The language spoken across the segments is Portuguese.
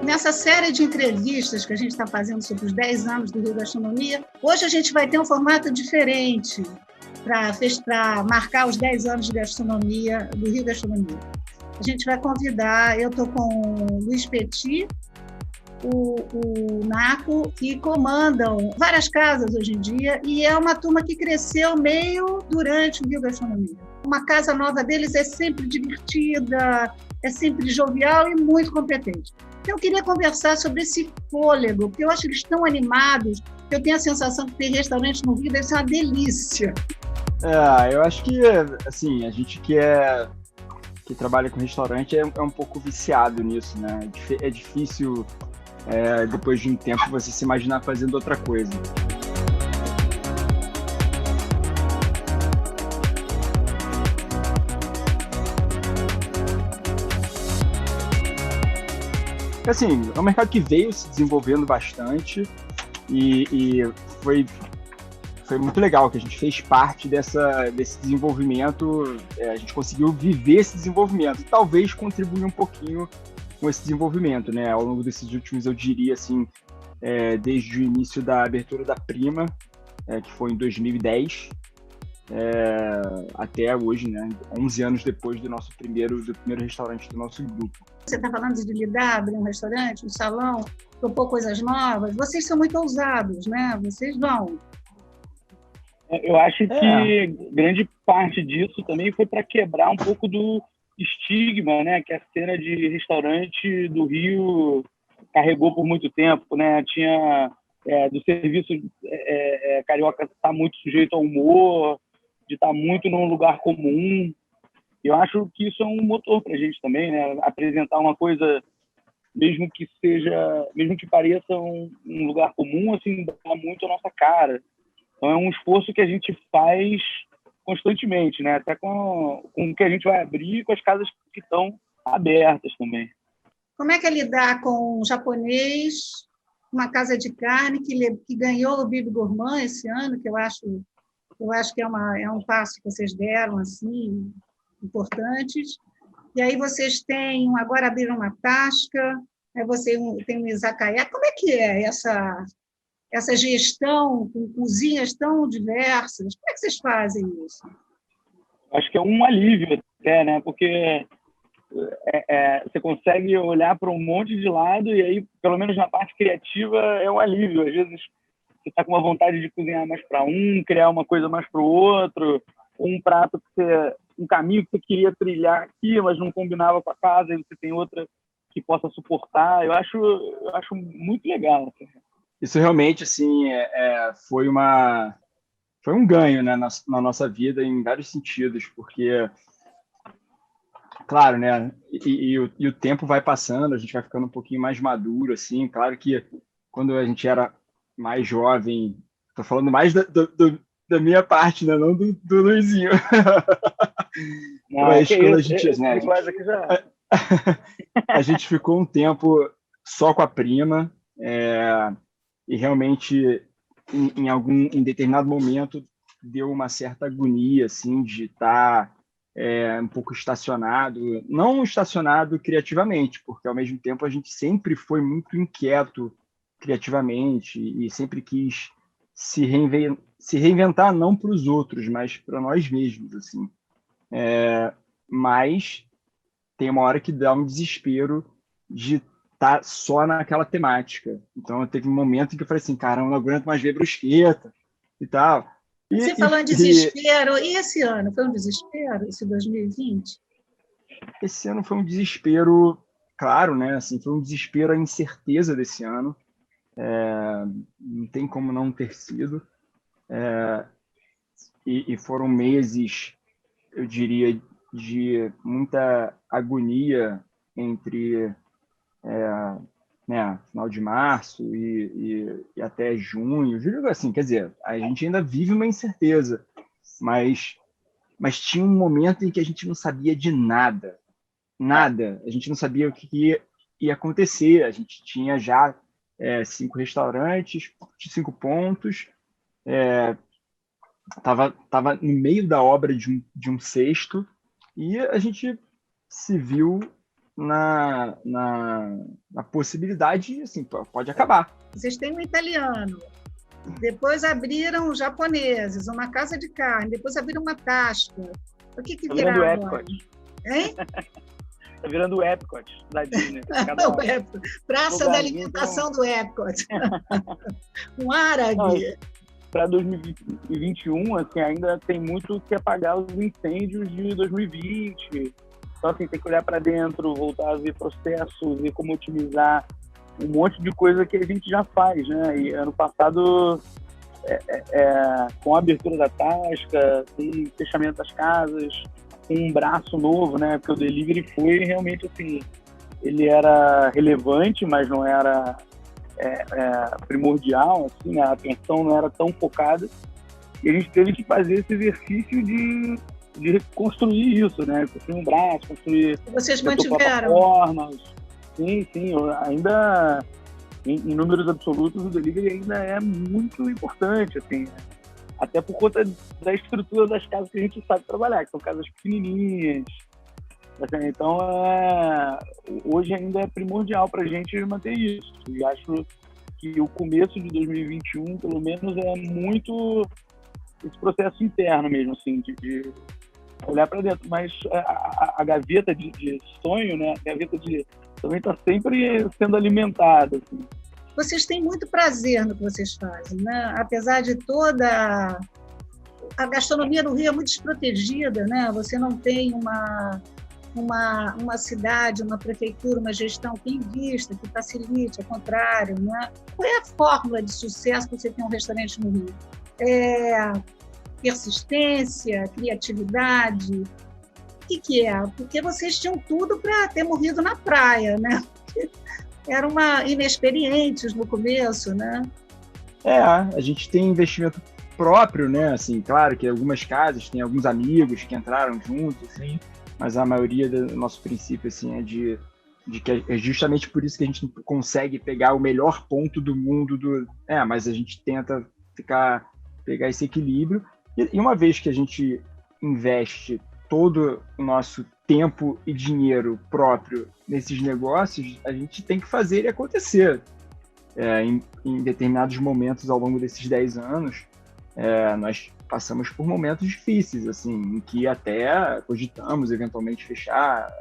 nessa série de entrevistas que a gente está fazendo sobre os 10 anos do Rio Gastronomia, hoje a gente vai ter um formato diferente para marcar os 10 anos de gastronomia do Rio Gastronomia. A gente vai convidar, eu estou com o Luiz Petit, o Naco, que comandam várias casas hoje em dia, e é uma turma que cresceu meio durante o Rio Gastronomia. Uma casa nova deles é sempre divertida, é sempre jovial e muito competente. Eu queria conversar sobre esse fôlego, porque eu acho que eles estão animados, eu tenho a sensação que ter restaurante no Rio deve ser uma delícia. Eu acho que, assim, a gente que trabalha com restaurante é um pouco viciado nisso, né? É difícil, depois de um tempo, você se imaginar fazendo outra coisa. Assim, é um mercado que veio se desenvolvendo bastante e foi muito legal que a gente fez parte desse desenvolvimento, a gente conseguiu viver esse desenvolvimento e talvez contribuir um pouquinho com esse desenvolvimento, né? Ao longo desses últimos, eu diria assim, desde o início da abertura da Prima, que foi em 2010, até hoje, né? 11 anos depois do primeiro restaurante do nosso grupo. Você está falando de lidar, abrir um restaurante, um salão, propor coisas novas. Vocês são muito ousados, né? Vocês vão. Eu acho que grande parte disso também foi para quebrar um pouco do estigma, né, que a cena de restaurante do Rio carregou por muito tempo, né? Tinha do serviço carioca estar muito sujeito ao humor, de estar muito num lugar comum. Eu acho que isso é um motor para a gente também, né? Apresentar uma coisa, mesmo que pareça um lugar comum, assim, dá muito a nossa cara. Então é um esforço que a gente faz constantemente, né? Até com o que a gente vai abrir, com as casas que estão abertas também. Como é que é lidar com um japonês, uma casa de carne que ganhou o Bibi Gourmand esse ano, que eu acho que é um passo que vocês deram, assim, importantes. E aí vocês agora abriram uma tasca, aí você tem um izakaya. Como é que é essa gestão com cozinhas tão diversas? Como é que vocês fazem isso? Acho que é um alívio até, né? Porque você consegue olhar para um monte de lado e aí, pelo menos na parte criativa, é um alívio. Às vezes você está com uma vontade de cozinhar mais para criar uma coisa mais para o outro, um prato um caminho que você queria trilhar aqui, mas não combinava com a casa, e você tem outra que possa suportar. Eu acho muito legal. Isso realmente, assim, foi um ganho, né, na nossa vida em vários sentidos, porque, claro, né, e o tempo vai passando, a gente vai ficando um pouquinho mais maduro, assim. Claro que quando a gente era mais jovem, tô falando mais da minha parte, né, não do Luizinho. Não, mas quando a gente ficou um tempo só com a Prima, e realmente em determinado momento deu uma certa agonia, assim, de estar um pouco estacionado, não estacionado criativamente, porque ao mesmo tempo a gente sempre foi muito inquieto criativamente e sempre quis se reinventar não para os outros, mas para nós mesmos, assim. Mas tem uma hora que dá um desespero de estar só naquela temática. Então, teve um momento em que eu falei assim, cara, eu não aguento mais ver brusqueta e tal. Você falou em desespero, e esse ano? Foi um desespero, esse 2020? Esse ano foi um desespero, claro, né? Assim, foi um desespero, a incerteza desse ano. Não tem como não ter sido. E foram meses, eu diria, de muita agonia entre final de março e até junho. Julho, assim, quer dizer, a gente ainda vive uma incerteza, mas tinha um momento em que a gente não sabia de nada. Nada. A gente não sabia o que ia acontecer. A gente tinha já 5 restaurantes, 5 pontos, tava no meio da obra de um sexto, e a gente se viu na possibilidade, assim, pode acabar. Vocês têm um italiano, depois abriram japoneses, uma casa de carne, depois abriram uma tasca. O que viraram agora? Hein? Tá virando o Epcot da Disney. Praça da alimentação do Epcot. Um árabe. Para 2021, assim, ainda tem muito que apagar os incêndios de 2020. Então, assim, tem que olhar para dentro, voltar a ver processos, ver como otimizar um monte de coisa que a gente já faz, né? E ano passado, com a abertura da tasca, com o fechamento das casas, com um braço novo, né? Porque o delivery foi realmente, assim, ele era relevante, mas não era primordial, assim, né? A atenção não era tão focada. E a gente teve que fazer esse exercício de reconstruir isso, né? Construir um braço, construir... Vocês mantiveram? Plataformas. Sim, ainda em números absolutos o delivery ainda é muito importante, assim, até por conta da estrutura das casas que a gente sabe trabalhar, que são casas pequenininhas. Assim, então, hoje ainda é primordial para a gente manter isso. E acho que o começo de 2021, pelo menos, é muito esse processo interno mesmo, assim, de olhar para dentro. Mas a gaveta de sonho, né? A gaveta também está sempre sendo alimentada. Assim. Vocês têm muito prazer no que vocês fazem, né? Apesar de toda... A gastronomia do Rio é muito desprotegida, né? Você não tem uma cidade, uma prefeitura, uma gestão que invista, que facilite, ao contrário, né? Qual é a fórmula de sucesso para você ter um restaurante no Rio? Persistência, criatividade? O que é? Porque vocês tinham tudo para ter morrido na praia, né? Eram inexperientes no começo, né? A gente tem investimento próprio, né? Assim, claro que algumas casas têm alguns amigos que entraram juntos, assim, mas a maioria do nosso princípio, assim, é de que é justamente por isso que a gente não consegue pegar o melhor ponto do mundo mas a gente tenta pegar esse equilíbrio e uma vez que a gente investe todo o nosso tempo e dinheiro próprio nesses negócios, a gente tem que fazer ele acontecer. Em determinados momentos ao longo desses 10 anos, nós passamos por momentos difíceis, assim, em que até cogitamos eventualmente fechar.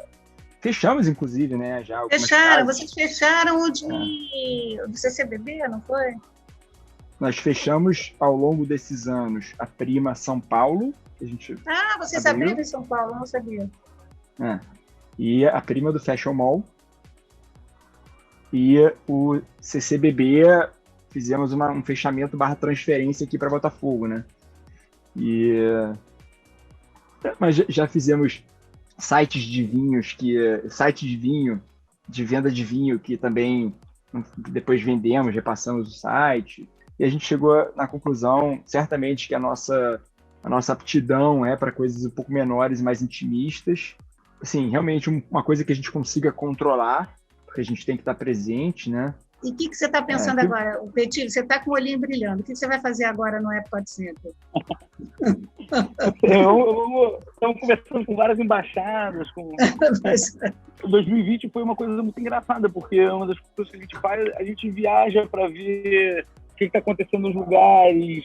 Fechamos, inclusive, né? Já fecharam, vocês fecharam o do CCBB, não foi? Nós fechamos ao longo desses anos a Prima São Paulo. Que a gente vocês abriram em São Paulo, não sabia. E a Prima do Fashion Mall. E o CCBB, fizemos um fechamento / transferência aqui para Botafogo, né? Mas já fizemos sites de vinho, de venda de vinho, que também depois vendemos, repassamos o site. E a gente chegou na conclusão, certamente, que a nossa aptidão é para coisas um pouco menores, mais intimistas. Assim, realmente uma coisa que a gente consiga controlar, porque a gente tem que estar presente, né? E o que você está pensando agora? O Petit, você está com o olhinho brilhando. O que você vai fazer agora no Epcot Center? Estamos conversando com várias embaixadas. 2020 foi uma coisa muito engraçada, porque uma das coisas que a gente faz, a gente viaja para ver o que está acontecendo nos lugares.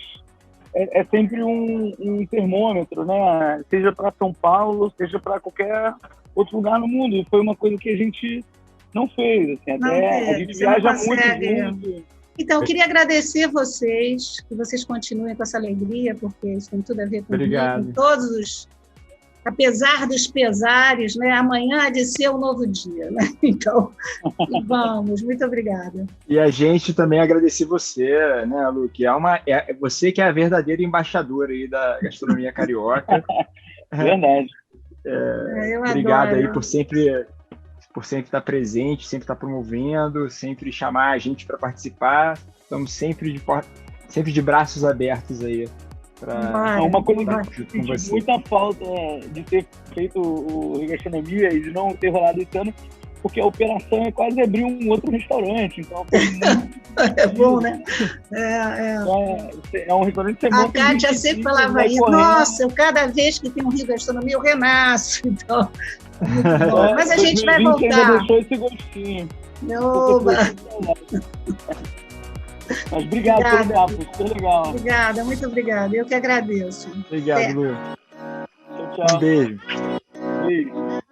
É sempre um termômetro, né? Seja para São Paulo, seja para qualquer outro lugar no mundo. E foi uma coisa que a gente não fez. Assim, a gente viaja muito junto. Então, eu queria agradecer vocês, que vocês continuem com essa alegria, porque isso tem tudo a ver com todos apesar dos pesares, né? Amanhã há de ser um novo dia, né? Então, vamos, muito obrigada. E a gente também agradecer você, né, Lu, que você que é a verdadeira embaixadora aí da gastronomia carioca. Verdade. Obrigado aí por sempre estar presente, sempre estar promovendo, sempre chamar a gente para participar. Estamos sempre de braços abertos aí. Uma coisa que eu senti muita falta de ter feito o Rio Gastronomia e de não ter rolado esse ano porque a operação é quase abrir um outro restaurante. Então, foi É bom, né? É um restaurante que você A monta Kátia sempre falava isso. Nossa, cada vez que tem um Rio Gastronomia, eu renasço. Então, muito bom. Mas a gente vai voltar. Ainda deixou esse gostinho. Oba. Mas obrigado pelo papo, foi legal. Obrigada, muito obrigada. Eu que agradeço. Obrigado, Lu. Tchau, tchau. Um beijo. Beijo.